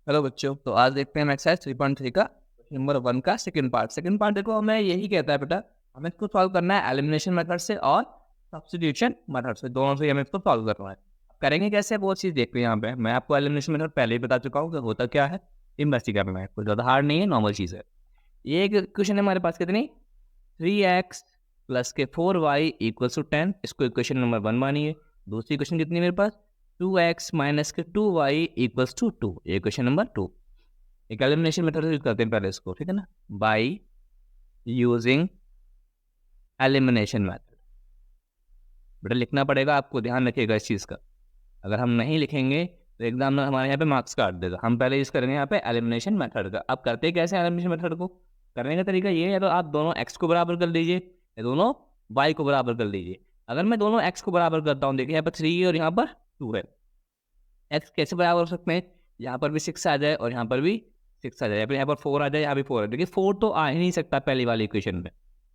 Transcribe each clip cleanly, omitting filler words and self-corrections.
Hello बच्चों, तो आज देखते हैं हम एक्सरसाइज 3.3 का नंबर 1 का सेकंड पार्ट। सेकंड पार्ट देखो, हमें यही कहता है बेटा, हमें इसको सॉल्व करना है एलिमिनेशन मेथड से और सब्स्टिट्यूशन मेथड से, दोनों से ही हमें इसको सॉल्व करना है। करेंगे कैसे वो चीज़ देखते हैं यहाँ पे। मैं आपको एलिमिनेशन मेथड पहले ही बता चुका हूँ कि होता क्या है, इमर्सी करना है, कोई ज़्यादा हार्ड नहीं है, नॉर्मल चीज़ है। ये एक क्वेश्चन है हमारे पास, कितनी 3x प्लस के 4y इक्वल्स टू 10, इसको इक्वेशन नंबर 1 मानिए। दूसरी क्वेश्चन कितनी है मेरे पास, 2x माइनस के 2y इक्वल्स टू 2, ये क्वेश्चन नंबर 2। एक एलिमिनेशन मेथड यूज करते हैं पहले इसको, ठीक है ना, बाय यूजिंग एलिमिनेशन मेथड। बेटा लिखना पड़ेगा आपको, ध्यान रखिएगा इस चीज़ का। अगर हम नहीं लिखेंगे तो एग्जाम में हमारे यहाँ पे मार्क्स काट देगा। हम पहले यूज करेंगे यहाँ पे एलिमिनेशन मेथड का। अब करते कैसे एलिमिनेशन मेथड को, करने का तरीका ये है, तो आप दोनों x को बराबर कर लीजिए या दोनों y को बराबर कर लीजिए। अगर मैं दोनों x को बराबर करता हूँ, देखिए यहाँ पर 3 है और यहाँ पर 2 है। x कैसे बराबर हो सकते हैं, यहाँ पर भी 6 आ जाए और यहाँ पर भी 6 आ जाए, यहाँ पर 4 आ जाए, यहाँ भी 4 है। देखिए 4 तो आ ही नहीं सकता पहली वाली इक्वेशन में।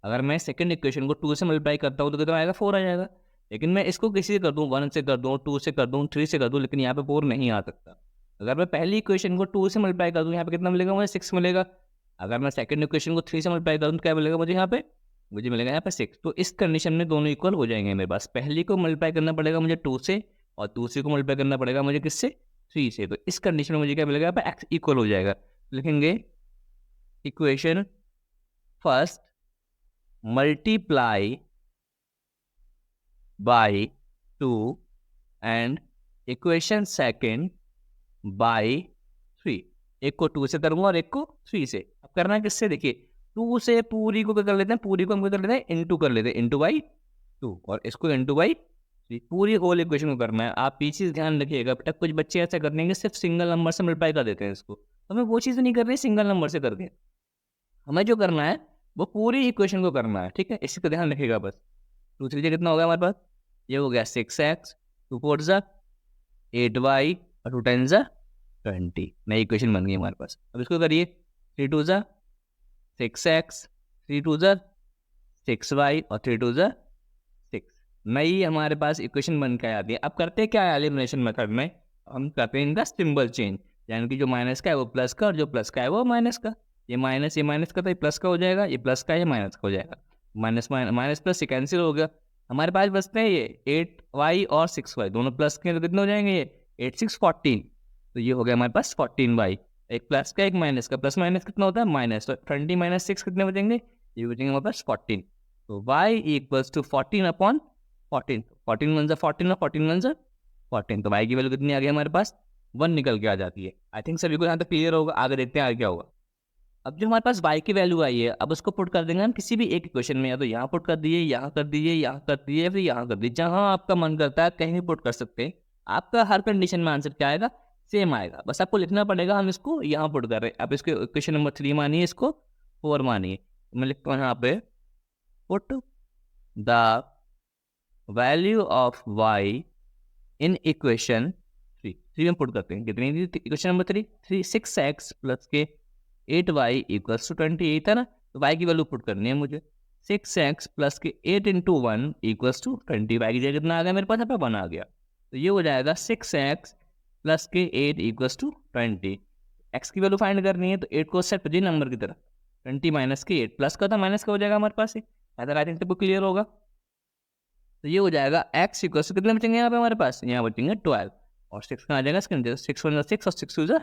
अगर मैं सेकंड इक्वेशन को 2 से मल्टीप्लाई करता हूँ तो कितना आएगा, 4 आ जाएगा। लेकिन मैं इसको किसी से कर दूँ, 1 से कर दूँ, 2 से कर दूँ, 3 से कर दूँ, लेकिन यहाँ पे 4 नहीं आ सकता। अगर मैं पहली इक्वेशन को 2 से मल्टीप्लाई कर दूँ, यहाँ पे कितना मिलेगा मुझे, 6 मिलेगा। अगर मैं सेकंड इक्वेशन को 3 से मल्टीप्लाई करूँ तो क्या मिलेगा मुझे, यहाँ पे मुझे मिलेगा यहाँ पे 6। तो इस कंडीशन में दोनों इक्वल हो जाएंगे मेरे पास। पहली को मल्टीप्लाई करना पड़ेगा मुझे 2 से और दूसरी को मल्टीप्लाई करना पड़ेगा मुझे किससे, 3 से। तो इस कंडीशन में मुझे क्या मिलेगा, यहाँ पे x इक्वल हो जाएगा। लिखेंगे equation first multiply by 2 and equation second by 3। एक को 2 से करूंगा और एक को 3 से। अब करना है किससे, देखिए 2 से पूरी को क्या कर लेते हैं, पूरी को हम क्या कर लेते हैं, इनटू कर लेते हैं, इनटू बाई 2, और इसको इनटू बाई 3, पूरी होल इक्वेशन को करना है। आप ये चीज़ ध्यान रखिएगा बेटा, कुछ बच्चे ऐसा कर देंगे सिर्फ सिंगल नंबर से मल्टीप्लाई कर देते हैं इसको, तो हमें वो चीज़ नहीं करनी सिंगल नंबर से करके। हमें जो करना है वो पूरी इक्वेशन को करना है, ठीक है, इसी का ध्यान रखिएगा बस। 2 3 कितना हो गया हमारे पास, ये हो गया 6x, 2 4 जा 8y और 2 10 जा 20, नई इक्वेशन बन गई हमारे पास। अब इसको करिए, 3 2 जा 6x, 3 2 जा 6y और 3 2 जा 6, नई हमारे पास इक्वेशन बन के आती है। अब करते क्या है एलिमिनेशन मेथड में, हम करते हैं इनका सिंबल चेंज, यानी कि जो माइनस का है वो प्लस का और जो प्लस का है वो माइनस का। ये माइनस का तो ये प्लस का हो जाएगा, ये प्लस का ये माइनस का हो जाएगा। माइनस माइनस प्लस कैंसिल हो गया। हमारे पास बचते हैं ये 8y और 6y, दोनों प्लस के तो कितने हो जाएंगे, ये 8 6 14, तो ये हो गया हमारे पास 14y। एक प्लस का एक माइनस का, प्लस माइनस कितना होता है माइनस, तो 20 माइनस 6 कितने बचेंगे, ये बचेंगे हमारे पास 14। तो y equals to 14 upon 14, 14 one जा 14 और 14 वन जा 14, तो y की वैल्यू कितनी आ गई हमारे पास, 1 निकल के आ जाती है। आई थिंक सभी को यहाँ तक क्लियर होगा। आगे देखते हैं आगे क्या होगा। अब जो हमारे पास y की वैल्यू आई है, अब उसको पुट कर देंगे हम किसी भी एक इक्वेशन में, या तो यहाँ पुट कर दिए, यहाँ कर दिए, यहाँ कर दिए, फिर यहाँ कर दिए, जहाँ आपका मन करता है कहीं भी पुट कर सकते हैं। आपका हर कंडीशन में आंसर क्या आएगा, सेम आएगा। बस आपको लिखना पड़ेगा हम इसको यहाँ पुट कर रहे हैं। अब इसको इक्वेशन नंबर 3 मानिए, इसको 4 मानिए। मैं लिखता हूँ यहाँ पे put the value of y in equation 3 में पुट करते हैं। कितनी थी इक्वेशन नंबर 3, 6x प्लस के 8y इक्वल्स टू 28 था ना, तो y की वैल्यू पुट करनी है मुझे। 6x प्लस के 8 इंटू 1 इक्वल्स टू 20, y की जगह कितना आ गया मेरे पास, यहाँ पे 1 आ गया। तो ये हो जाएगा 6x प्लस के 8 इक्वल्स टू 20। x की वैल्यू फाइंड करनी है तो 8 को सेट जी नंबर की तरह, 20 माइनस के 8, प्लस का था माइनस का हो जाएगा हमारे पास। ऐसा आई थिंक सबको क्लियर होगा। तो ये हो जाएगा x इक्वल टू कितने बचेंगे यहाँ पे हमारे पास, यहाँ बचेंगे 12, और 6 का आ जाएगा इसके अंदर, 6 1 6 और 6 2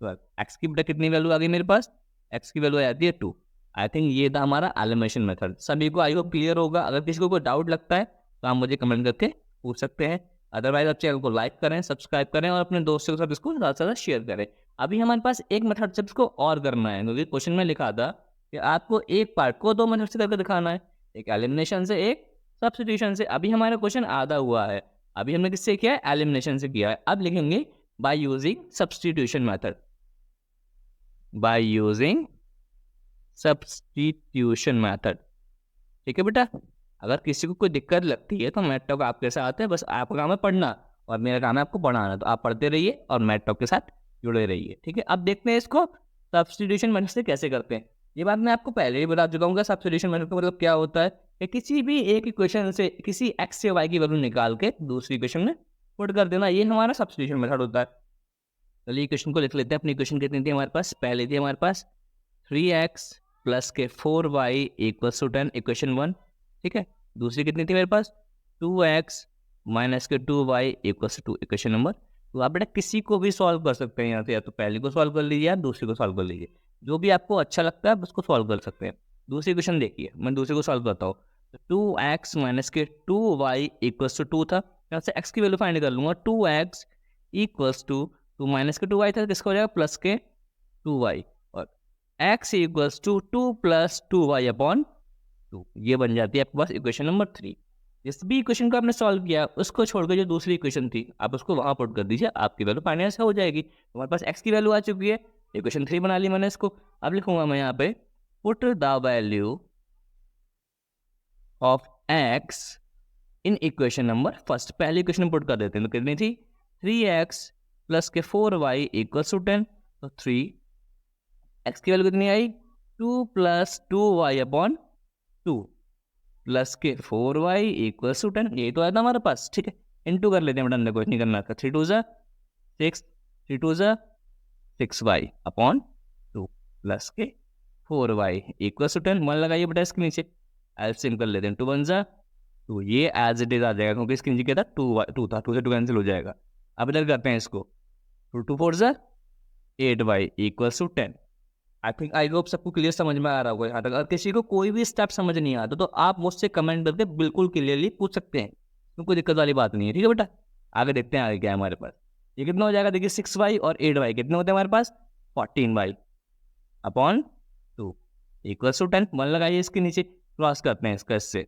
12। x की बेटा कितनी वैल्यू आ गई मेरे पास, x की वैल्यू आ जाती है 2। आई थिंक ये था हमारा एलिमिनेशन मेथड। सभी को आई होप क्लियर होगा। अगर किसी को कोई डाउट लगता है तो आप मुझे कमेंट करके पूछ सकते हैं। अदरवाइज आप चैनल को लाइक करें, सब्सक्राइब करें और अपने दोस्तों के साथ इसको ज़्यादा से ज़्यादा शेयर करें। अभी हमारे पास एक मेथड से इसको और करना है, क्योंकि क्वेश्चन में लिखा था कि आपको एक पार्ट को 2 मेथड से करके दिखाना है, एक एलिमिनेशन से, एक सब्स्टिट्यूशन से। अभी हमारा क्वेश्चन आधा हुआ है, अभी हमने किससे किया है, एलिमिनेशन से किया है। अब लिखेंगे by using substitution method, by using substitution method. ठीक है बेटा, अगर किसी को कोई दिक्कत लगती है तो मैथ टॉक आपके साथ है, बस आपका काम है पढ़ना और मेरा काम है आपको पढ़ाना। तो आप पढ़ते रहिए और मैथ टॉक के साथ जुड़े रहिए। ठीक है, अब देखते हैं इसको सब्स्टिट्यूशन मेथड से कैसे करते हैं। ये बात मैं आपको पहले ही बता चुका हूँ कि सब्स्टिट्यूशन मेथड का मतलब क्या होता है कि किसी भी एक इक्वेशन से किसी एक्स से वाई की वैल्यू निकाल के दूसरी इक्वेशन में पुट कर देना, ये हमारा सब्स्टिट्यूशन मेथड होता है। चलिए इक्वेशन को लिख लेते हैं। अपनी इक्वेशन कितनी थी हमारे पास, पहले थी हमारे पास 3x प्लस के 4y इक्वल्स टू 10, इक्वेशन 1। ठीक है, दूसरी कितनी थी मेरे पास, 2x माइनस के 2y equals to 2, equation number. तो आप बेटा किसी को भी सॉल्व कर सकते हैं यहाँ से, या तो पहले को सॉल्व कर लीजिए या दूसरी को सॉल्व कर लीजिए, जो भी आपको अच्छा लगता है आप उसको सॉल्व कर सकते हैं। दूसरी क्वेश्चन देखिए, मैं दूसरे को सॉल्व करता हूँ। तो 2x माइनस के 2y इक्वल्स टू 2 था, यहाँ से x की वैल्यू फाइंड कर लूँगा। 2x इक्वल्स टू 2 माइनस के 2y था, किसका हो जाएगा, प्लस के 2y, और x equals to 2 plus 2y upon 2, ये बन जाती है आपके पास इक्वेशन नंबर 3। जिस भी इक्वेशन को आपने सॉल्व किया उसको छोड़कर जो दूसरी इक्वेशन थी आप उसको वहाँ पुट कर दीजिए, आपकी वैल्यू फाइनल हो जाएगी। हमारे पास x की वैल्यू आ चुकी है, इक्वेशन 3 बना ली मैंने इसको। अब लिखूंगा मैं यहाँ पे put the value of x in equation number first. पहली इक्वेशन पुट कर देते हैं, तो कितनी थी, 3x प्लस के 4y इक्वल्स टू 10। तो 3x की वैल्यू कितनी आई, 2 प्लस 2y अपॉन 2 प्लस के 4y इक्वल्स टू 10, ये तो आया था हमारे पास। ठीक है, इनटू कर लेते हैं बेटा, कुछ नहीं करना था। 3 2 ज़ा 6, 3 2 ज़ा 6y अपॉन 2 प्लस के 4y इक्वल्स टू 10। 1 लगाइए बेटा इसके नीचे, एलसीएम कर लेते हैं। 2 1 ज़ा 2, ये एज इट इज आ जाएगा क्योंकि इसके नीचे क्या था, 2 था, 2 से 2 कैंसिल हो जाएगा। अब इधर करते हैं इसको, 2 2 4 ज़ा 8y equals to 10। I think I hope सबको क्लियर समझ में आ रहा होगा यहाँ तक। अगर किसी को कोई भी स्टेप समझ नहीं आता तो आप मुझसे कमेंट करके बिल्कुल क्लियरली पूछ सकते हैं, तो कोई दिक्कत वाली बात नहीं है। ठीक है बेटा, आगे देखते हैं आगे क्या है हमारे पास। ये कितना हो जाएगा, देखिए 6y और 8y कितने होते हैं हमारे पास, 14y अपॉन 2 इक्वल्स टू 10। 1 लगाइए इसके नीचे, क्रॉस करते हैं इसका इससे,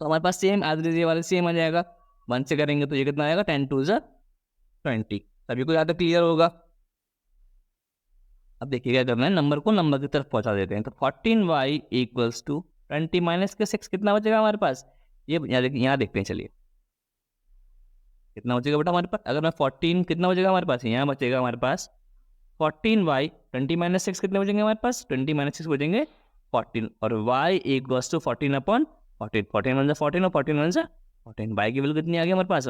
तो हमारे पास सेम एज ये वाले सेम आ जाएगा। 1 से करेंगे तो ये कितना आएगा, 10 2 ज़ा 20। सभी को ज़्यादा क्लियर होगा। अब देखिए क्या करना है, नंबर को नंबर की तरफ पहुंचा देते हैं। तो 14y इक्वल्स टू 20 माइनस के 6 कितना बचेगा हमारे पास, ये यहाँ देखते हैं। चलिए कितना बचेगा बेटा हमारे पास, अगर मैं 14 कितना बचेगा हमारे पास, यहाँ बचेगा हमारे पास 14y, 20 माइनस 6 कितने बचेंगे हमारे पास, 20 माइनस 6 बचेंगे 14, और y इक्वल्स टू 14 अपॉन 14, 14 1 14 और 14 1 14। y की वैल्यू कितनी आ गई हमारे पास,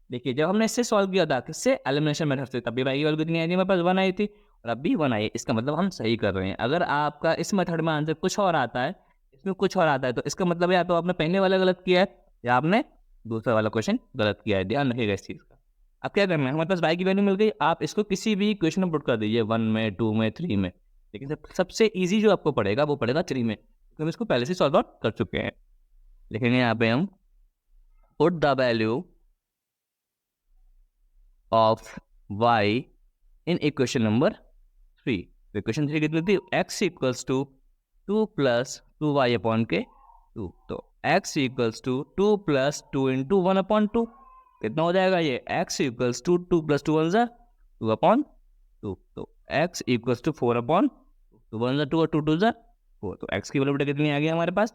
देखिए जब हमने इससे सॉल्व किया था किससे, एलिमिनेशन मेथड से, तब भी y की वैल्यू कितनी आई थी हमारे पास, 1 आई थी, और अब भी 1 आई है। इसका मतलब हम सही कर रहे हैं। अगर आपका इस मेथड में आंसर कुछ और आता है, इसमें कुछ और आता है, तो इसका मतलब या तो आपने पहले वाला गलत किया है या आपने दूसरा वाला क्वेश्चन गलत किया है। ध्यान रखिएगा इस चीज़ का। अब क्या करना है, हमारे पास y की वैल्यू मिल गई, आप इसको किसी भी क्वेश्चन में पुट कर दीजिए, 1 में 2 में 3 में, लेकिन सबसे ईजी जो आपको पड़ेगा वो पड़ेगा 3 में, क्योंकि हम इसको पहले से सॉल्व आउट कर चुके हैं। लिखेंगे यहाँ पे हम put the value of y in equation number 3। तो इक्वेशन 3 कितनी थी, x equals to 2 plus 2y upon के 2, तो x equals to 2 plus 2 into 1 upon 2 कितना हो जाएगा, ये x equals to 2 plus 2 1 2 upon 2, तो x इक्वल्स टू 4 अपॉन 2, 1 2 और 2 2 4, तो x की वैल्यू बेटा कितनी आ गई हमारे पास,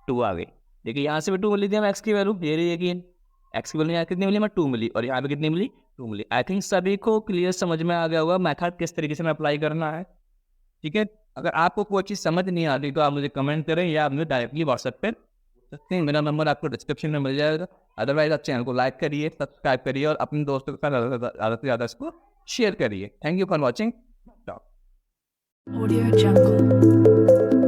2 आ गई। देखिए यहाँ से भी 2 मिली थी हम x की वैल्यू, ये रही यकीन, x की वैल्यू यहाँ कितनी मिली हमें, 2 मिली, और यहाँ पे कितनी मिली, 2 मिली। आई थिंक सभी को क्लियर समझ में आ गया होगा मेथड किस तरीके से अप्लाई करना है। ठीक है, अगर आपको कोई चीज़ समझ नहीं आ रही तो आप मुझे कमेंट करें या आप मुझे डायरेक्टली व्हाट्सएप पे पूछ सकते हैं, मेरा नंबर आपको डिस्क्रिप्शन में मिल जाएगा। अदरवाइज आप चैनल को लाइक करिए, सब्सक्राइब करिए और अपने दोस्तों के साथ ज़्यादा से ज़्यादा इसको शेयर करिए। Thank you for watching. Audio Jungle.